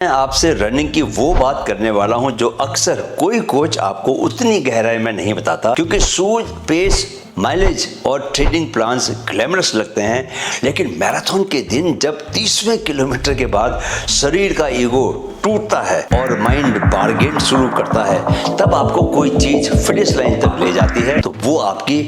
मैं आपसे रनिंग की वो बात करने वाला हूं जो अक्सर कोई कोच आपको उतनी गहराई में नहीं बताता, क्योंकि शूज, पेस, माइलेज और ट्रेनिंग प्लान्स ग्लैमरस लगते हैं, लेकिन मैराथन के दिन जब 30वें किलोमीटर के बाद शरीर का ईगो टूटता है और माइंड बार्गेन शुरू करता है, तब आपको कोई चीज फिनिश लाइन तक ले जाती है, तो वो आपकी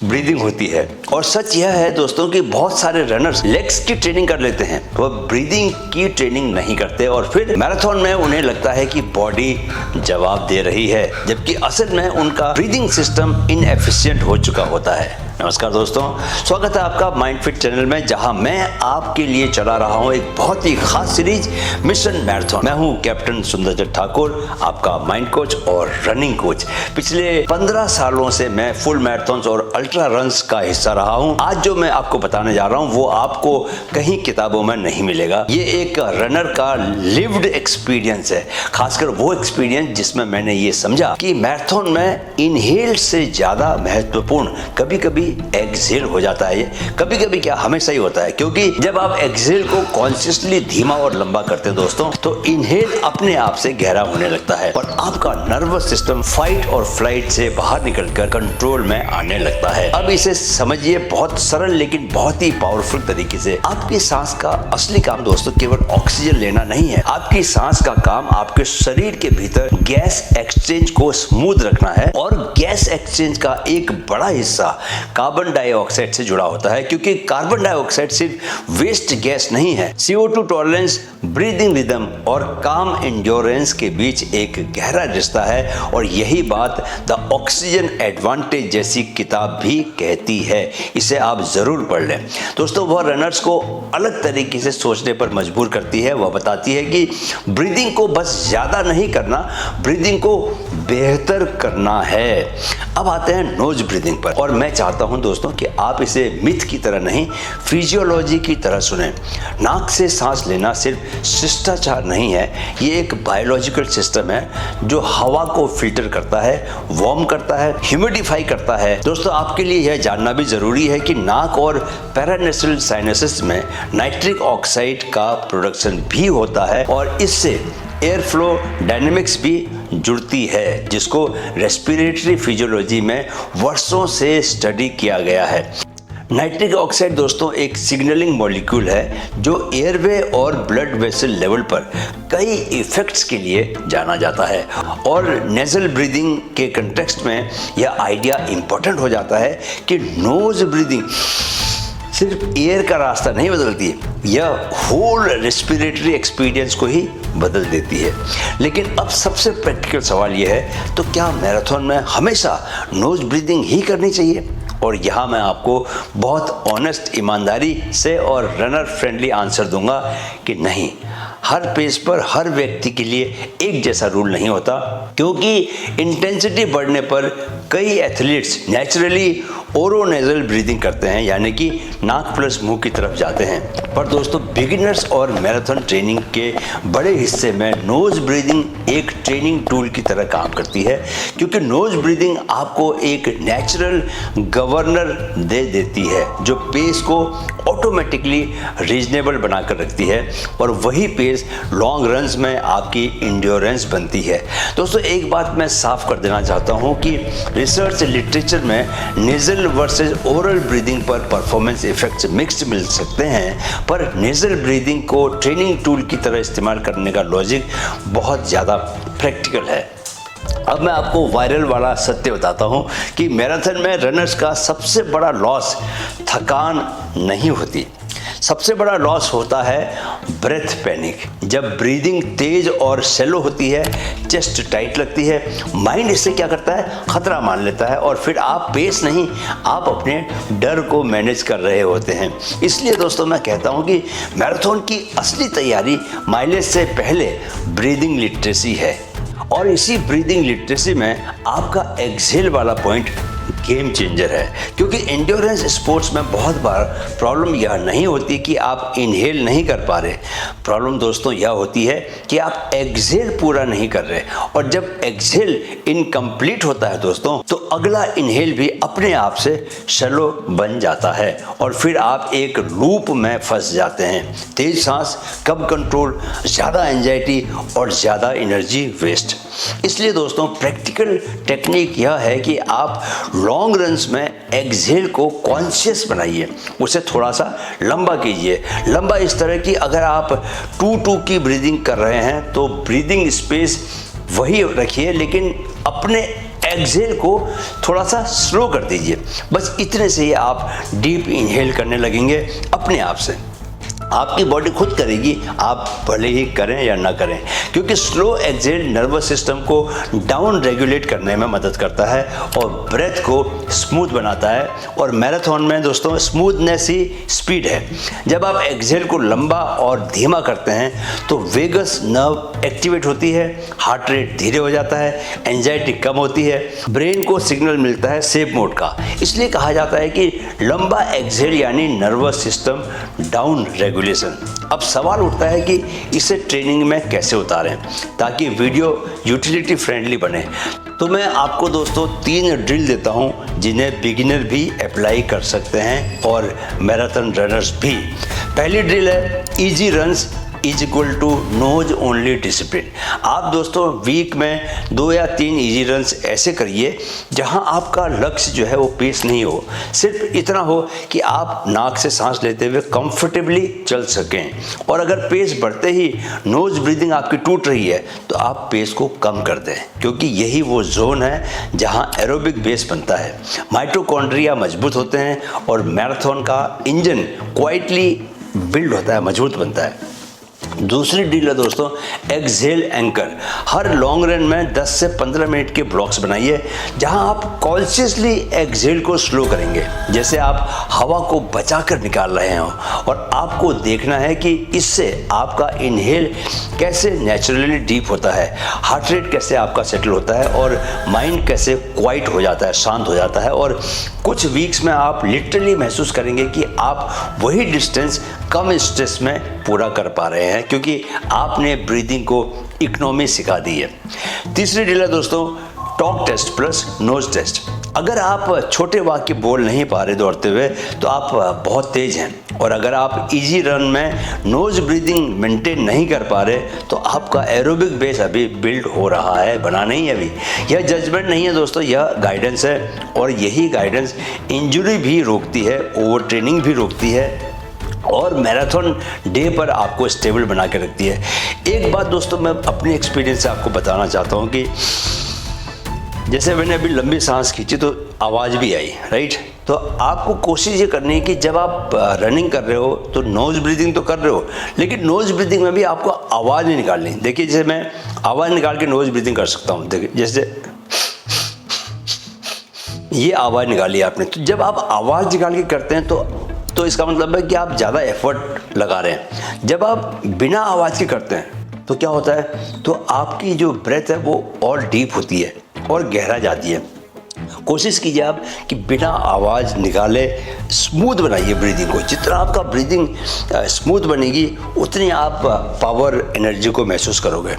ब्रीदिंग होती है। और सच यह है दोस्तों कि बहुत सारे रनर्स लेग्स की ट्रेनिंग कर लेते हैं, वो ब्रीदिंग की ट्रेनिंग नहीं करते और फिर मैराथन में उन्हें लगता है कि बॉडी जवाब दे रही है, जबकि असल में उनका ब्रीदिंग सिस्टम इनएफिशिएंट हो चुका होता है। नमस्कार दोस्तों, स्वागत है आपका माइंड फिट चैनल में, जहां मैं आपके लिए चला रहा हूं एक बहुत ही खास सीरीज मिशन मैराथन। मैं हूं कैप्टन सुंदरचंद ठाकुर, आपका माइंड कोच और रनिंग कोच। पिछले 15 सालों से मैं फुल मैराथन्स और अल्ट्रा रन्स का हिस्सा रहा हूं। आज जो मैं आपको बताने जा रहा हूं वो आपको कहीं किताबों में नहीं मिलेगा। ये एक रनर का लिव्ड एक्सपीरियंस है, खासकर वो एक्सपीरियंस जिसमें मैंने ये समझा कि मैराथन में इनहेल से ज्यादा महत्वपूर्ण कभी कभी एक्सहेल हो जाता है। कभी कभी क्या, हमेशा ही होता है, क्योंकि जब आप एक्सहेल को कॉन्शियसली धीमा और लंबा करते हैं दोस्तों, तो इनहेल अपने आप से गहरा होने लगता है और आपका नर्वस सिस्टम फाइट और फ्लाइट से बाहर निकलकर कंट्रोल में आने लगता है। अब इसे समझिए बहुत सरल लेकिन बहुत ही पावरफुल तरीके से। आपकी सांस का असली काम दोस्तों केवल ऑक्सीजन लेना नहीं है, आपकी सांस का काम आपके शरीर के भीतर गैस एक्सचेंज को स्मूथ रखना है। और गैस एक्सचेंज का एक बड़ा हिस्सा कार्बन डाइऑक्साइड से जुड़ा होता है, क्योंकि कार्बन डाइऑक्साइड सिर्फ वेस्ट गैस नहीं है। CO2 टॉलरेंस, ब्रीदिंग रिदम और काम एंड्योरेंस के बीच एक गहरा रिश्ता है, और यही बात द ऑक्सीजन एडवांटेज जैसी किताब भी कहती है। इसे आप जरूर पढ़ लें दोस्तों। वह रनर्स को अलग तरीके से सोचने पर मजबूर करती है। वह बताती है कि ब्रीदिंग को बस ज्यादा नहीं करना, ब्रीदिंग को बेहतर करना है। अब आते हैं नोज ब्रीदिंग पर, और मैं चाहता हूं दोस्तों कि आप इसे मिथ की तरह नहीं, फिजियोलॉजी की तरह सुने। नाक से सांस लेना सिर्फ शिष्टाचार नहीं है, ये एक बायोलॉजिकल सिस्टम है जो हवा को फिल्टर करता है, वार्म करता है, ह्यूमिडिफाई करता है। दोस्तों आपके लिए यह जानना भी जरूरी है कि नाक और पैरानेसल साइनसेस में नाइट्रिक ऑक्साइड का प्रोडक्शन भी होता है, और इससे एयर फ्लो डायनेमिक्स भी जुड़ती है, जिसको रेस्पिरेटरी फिजियोलॉजी में वर्षों से स्टडी किया गया है। नाइट्रिक ऑक्साइड दोस्तों एक सिग्नलिंग मॉलिक्यूल है जो एयरवे और ब्लड वेसल लेवल पर कई इफेक्ट्स के लिए जाना जाता है। और नेजल ब्रीदिंग के कंटेक्स्ट में यह आइडिया इंपॉर्टेंट हो जाता है कि नोज ब्रीदिंग सिर्फ एयर का रास्ता नहीं बदलती है, यह होल रेस्पिरेटरी एक्सपीरियंस को ही बदल देती है। लेकिन अब सबसे प्रैक्टिकल सवाल यह है, तो क्या मैराथन में हमेशा नोज ब्रीदिंग ही करनी चाहिए? और यहाँ मैं आपको बहुत ऑनेस्ट, ईमानदारी से और रनर फ्रेंडली आंसर दूंगा कि नहीं। हर पेस पर हर व्यक्ति के लिए एक जैसा रूल नहीं होता, क्योंकि इंटेंसिटी बढ़ने पर कई एथलीट्स नेचुरली ओरोनेजल ब्रीदिंग करते हैं, यानी कि नाक प्लस मुंह की तरफ जाते हैं। पर दोस्तों बिगिनर्स और मैराथन ट्रेनिंग के बड़े हिस्से में नोज ब्रीदिंग एक ट्रेनिंग टूल की तरह काम करती है, क्योंकि नोज ब्रीदिंग आपको एक नेचुरल गवर्नर दे देती है जो पेस को ऑटोमेटिकली रीजनेबल बनाकर रखती है, और वही पेस लॉन्ग रन्स में आपकी इंड्योरेंस बनती है। दोस्तों एक बात मैं साफ कर देना चाहता हूं कि रिसर्च लिटरेचर में नेजल वर्सेस ओरल ब्रीदिंग पर परफॉर्मेंस इफेक्ट्स मिक्स्ड मिल सकते हैं, पर नेजल ब्रीदिंग को ट्रेनिंग टूल की तरह इस्तेमाल करने का लॉजिक बहुत ज़्यादा प्रैक्टिकल है। अब मैं आपको वायरल वाला सत्य बताता हूं कि मैराथन में रनर्स का सबसे बड़ा लॉस थकान नहीं होती, सबसे बड़ा लॉस होता है ब्रेथ पैनिक। जब ब्रीदिंग तेज और शैलो होती है, चेस्ट टाइट लगती है, माइंड इससे क्या करता है, खतरा मान लेता है, और फिर आप पेस नहीं, आप अपने डर को मैनेज कर रहे होते हैं। इसलिए दोस्तों मैं कहता हूं कि मैराथन की असली तैयारी माइलेज से पहले ब्रीदिंग लिटरेसी है, और इसी ब्रीदिंग लिटरेसी में आपका एक्सहेल वाला पॉइंट गेम चेंजर है, क्योंकि एंड्योरेंस स्पोर्ट्स में बहुत बार प्रॉब्लम यह नहीं होती कि आप इनहेल नहीं कर पा रहे। प्रॉब्लम दोस्तों यह होती है कि आप एक्सहेल पूरा नहीं कर रहे, और जब एक्सहेल इनकम्प्लीट होता है दोस्तों तो अगला इनहेल भी अपने आप से शैलो बन जाता है और फिर आप एक लूप में फंस जाते हैं। तेज सांस, कम कंट्रोल, ज़्यादा एंजाइटी और ज़्यादा एनर्जी वेस्ट। इसलिए दोस्तों प्रैक्टिकल टेक्निक यह है कि आप लॉन्ग रन्स में एक्सहेल को कॉन्शियस बनाइए, उसे थोड़ा सा लंबा कीजिए। लंबा इस तरह कि अगर आप 2-2 की ब्रीदिंग कर रहे हैं तो ब्रीदिंग स्पेस वही रखिए, लेकिन अपने एक्सहेल को थोड़ा सा स्लो कर दीजिए। बस इतने से ही आप डीप इनहेल करने लगेंगे अपने आप से। आपकी बॉडी खुद करेगी, आप भले ही करें या ना करें, क्योंकि स्लो एक्सहेल नर्वस सिस्टम को डाउन रेगुलेट करने में मदद करता है और ब्रेथ को स्मूथ बनाता है। और मैराथन में दोस्तों स्मूथनेस ही स्पीड है। जब आप एक्सहेल को लंबा और धीमा करते हैं तो वेगस नर्व एक्टिवेट होती है, हार्ट रेट धीरे हो जाता है, एंजाइटी कम होती है, ब्रेन को सिग्नल मिलता है सेफ मोड का। इसलिए कहा जाता है कि लंबा एक्सहेल यानी नर्वस सिस्टम डाउन रेगुलेशन। अब सवाल उठता है कि इसे ट्रेनिंग में कैसे उतारें ताकि वीडियो यूटिलिटी फ्रेंडली बने। तो मैं आपको दोस्तों 3 ड्रिल देता हूं जिन्हें बिगिनर भी अप्लाई कर सकते हैं और मैराथन रनर्स भी। पहली ड्रिल है easy runs is equal to nose only discipline. आप दोस्तों वीक में 2 या 3 इजी रन्स ऐसे करिए जहां आपका लक्ष्य जो है वो पेस नहीं हो, सिर्फ इतना हो कि आप नाक से सांस लेते हुए कंफर्टेबली चल सकें। और अगर पेस बढ़ते ही नोज ब्रीदिंग आपकी टूट रही है तो आप पेस को कम कर दें, क्योंकि यही वो जोन है जहां एरोबिक बेस बनता है, माइटोकॉन्ड्रिया मजबूत होते हैं और मैराथन का इंजन क्वाइटली बिल्ड होता है, मजबूत बनता है। दूसरी डील है दोस्तों एक्सहेल एंकर। हर लॉन्ग रन में 10 से 15 मिनट के ब्लॉक्स बनाइए जहां आप कॉन्शियसली एक्सहेल को स्लो करेंगे, जैसे आप हवा को बचाकर निकाल रहे हो, और आपको देखना है कि इससे आपका इनहेल कैसे नेचुरली डीप होता है, हार्ट रेट कैसे आपका सेटल होता है और माइंड कैसे क्वाइट हो जाता है, शांत हो जाता है। और कुछ वीक्स में आप लिटरली महसूस करेंगे कि आप वही डिस्टेंस कम स्ट्रेस में पूरा कर पा रहे हैं, क्योंकि आपने ब्रीदिंग को इकोनॉमी सिखा दी है। तीसरी डील है दोस्तों talk test plus nose test. अगर आप छोटे वाक्य बोल नहीं पा रहे दौड़ते हुए तो आप बहुत तेज हैं, और अगर आप इजी रन में नोज ब्रीदिंग मेंटेन नहीं कर पा रहे तो आपका एरोबिक बेस अभी बिल्ड हो रहा है, बना नहीं है अभी। यह जजमेंट नहीं है दोस्तों, यह गाइडेंस है, और यही गाइडेंस इंजरी भी रोकती है, ओवर ट्रेनिंग भी रोकती है और मैराथन डे पर आपको स्टेबल बना के रखती है। एक बात दोस्तों मैं अपने एक्सपीरियंस से आपको बताना चाहता हूँ कि जैसे मैंने अभी लंबी सांस खींची तो आवाज़ भी आई, राइट। तो आपको कोशिश ये करनी है कि जब आप रनिंग कर रहे हो तो नोज ब्रीदिंग तो कर रहे हो, लेकिन नोज ब्रीदिंग में भी आपको आवाज़ नहीं निकालनी। देखिए जैसे मैं आवाज़ निकाल के नोज ब्रीदिंग कर सकता हूँ, देखिए जैसे ये आवाज़ निकाली आपने। तो जब आप आवाज़ निकाल के करते हैं तो इसका मतलब है कि आप ज़्यादा एफर्ट लगा रहे हैं। जब आप बिना आवाज़ के करते हैं तो क्या होता है, तो आपकी जो ब्रेथ है वो और डीप होती है और गहरा जाती है। कोशिश कीजिए आप कि बिना आवाज़ निकाले स्मूथ बनाइए ब्रीदिंग को। जितना आपका ब्रीदिंग स्मूथ बनेगी उतनी आप पावर एनर्जी को महसूस करोगे।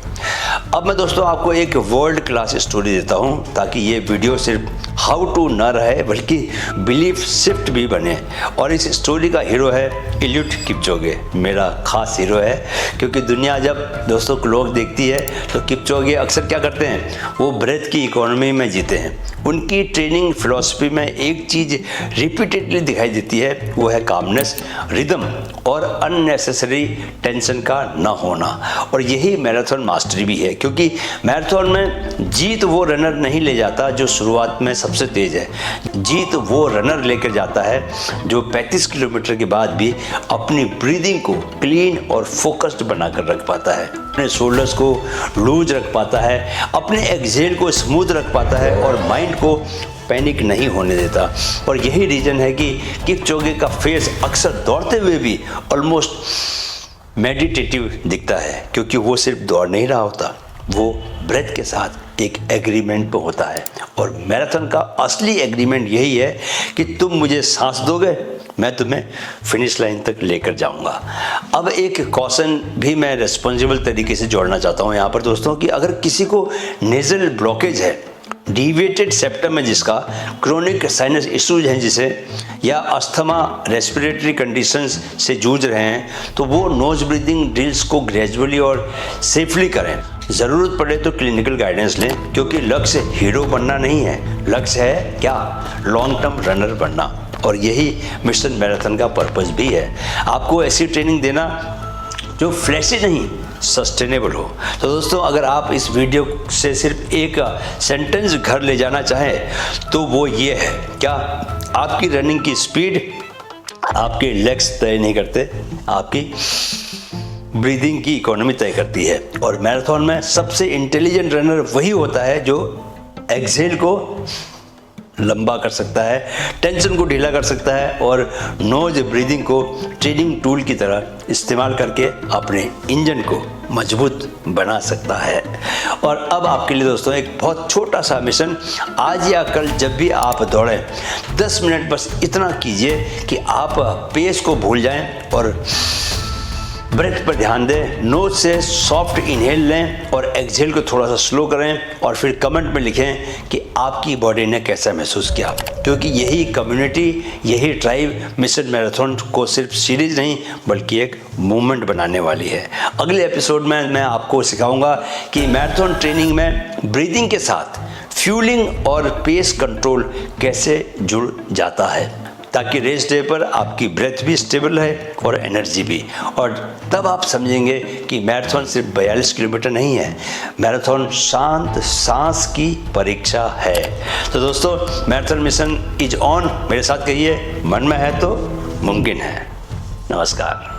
अब मैं दोस्तों आपको एक वर्ल्ड क्लास स्टोरी देता हूँ ताकि ये वीडियो सिर्फ हाउ टू न रहे बल्कि बिलीफ शिफ्ट भी बने। और इस स्टोरी का हीरो है एलियूड किपचोगे, मेरा खास हीरो है, क्योंकि दुनिया जब दोस्तों लोग देखती है तो किपचोगे अक्सर क्या करते हैं, वो ब्रेथ की इकोनॉमी में जीते हैं। उनकी ट्रेनिंग फिलॉसफी में एक चीज़ रिपीटेडली दिखाई देती है, वो है कामनेस, रिदम और अननेसेसरी टेंशन का न होना। और यही मैराथन मास्टरी भी है, क्योंकि मैराथन में जीत वो रनर नहीं ले जाता जो शुरुआत में सबसे तेज है, जीत वो रनर लेकर जाता है जो 35 किलोमीटर के बाद भी अपनी ब्रीदिंग को क्लीन और फोकस्ड बनाकर रख पाता है, अपने शोल्डर्स को लूज रख पाता है, अपने एक्सहेल को स्मूथ रख पाता है और माइंड को पैनिक नहीं होने देता। और यही रीज़न है कि किपचोगे का फेस अक्सर दौड़ते हुए भी ऑलमोस्ट मेडिटेटिव दिखता है, क्योंकि वो सिर्फ दौड़ नहीं रहा होता, वो ब्रेथ के साथ एक एग्रीमेंट पे होता है, और मैराथन का असली एग्रीमेंट यही है कि तुम मुझे सांस दोगे, मैं तुम्हें फिनिश लाइन तक लेकर जाऊंगा। अब एक कॉशन भी मैं रिस्पॉन्सिबल तरीके से जोड़ना चाहता हूं यहाँ पर दोस्तों, कि अगर किसी को नेजल ब्लॉकेज है, डिविएटेड सेप्टम है जिसका, क्रोनिक साइनस इश्यूज हैं जिसे, या अस्थमा, रेस्पिरेटरी कंडीशंस से जूझ रहे हैं, तो वो नोज ब्रीदिंग ड्रिल्स को ग्रेजुअली और सेफली करें। ज़रूरत पड़े तो क्लिनिकल गाइडेंस लें, क्योंकि लक्ष्य हीरो बनना नहीं है, लक्ष्य है क्या, लॉन्ग टर्म रनर बनना। और यही मिशन मैराथन का पर्पस भी है, आपको ऐसी ट्रेनिंग देना जो फ्लैशी नहीं, सस्टेनेबल हो। तो दोस्तों, अगर आप इस वीडियो से सिर्फ एक सेंटेंस घर ले जाना चाहें तो वो ये है, क्या आपकी रनिंग की स्पीड आपके लेग्स तय नहीं करते, आपकी ब्रीदिंग की इकोनॉमी तय करती है। और मैराथन में सबसे इंटेलिजेंट रनर वही होता है जो एक्सेल को लंबा कर सकता है, टेंशन को ढीला कर सकता है, और नोज ब्रीदिंग को ट्रेनिंग टूल की तरह इस्तेमाल करके अपने इंजन को मजबूत बना सकता है। और अब आपके लिए दोस्तों एक बहुत छोटा सा मिशन, आज या कल जब भी आप दौड़ें 10 मिनट बस इतना कीजिए कि आप पेस को भूल जाएं और ब्रेथ पर ध्यान दें, नोज से सॉफ्ट इनहेल लें और एक्सहेल को थोड़ा सा स्लो करें, और फिर कमेंट में लिखें कि आपकी बॉडी ने कैसा महसूस किया। क्योंकि यही कम्युनिटी, यही ट्राइब मिशन मैराथन को सिर्फ सीरीज नहीं बल्कि एक मूवमेंट बनाने वाली है। अगले एपिसोड में मैं आपको सिखाऊंगा कि मैराथन ट्रेनिंग में ब्रीदिंग के साथ फ्यूलिंग और पेस कंट्रोल कैसे जुड़ जाता है, ताकि रेस डे पर आपकी ब्रेथ भी स्टेबल है और एनर्जी भी। और तब आप समझेंगे कि मैराथन सिर्फ 42 किलोमीटर नहीं है, मैराथन शांत सांस की परीक्षा है। तो दोस्तों, मैराथन मिशन इज ऑन, मेरे साथ कहिए, मन में है तो मुमकिन है। नमस्कार।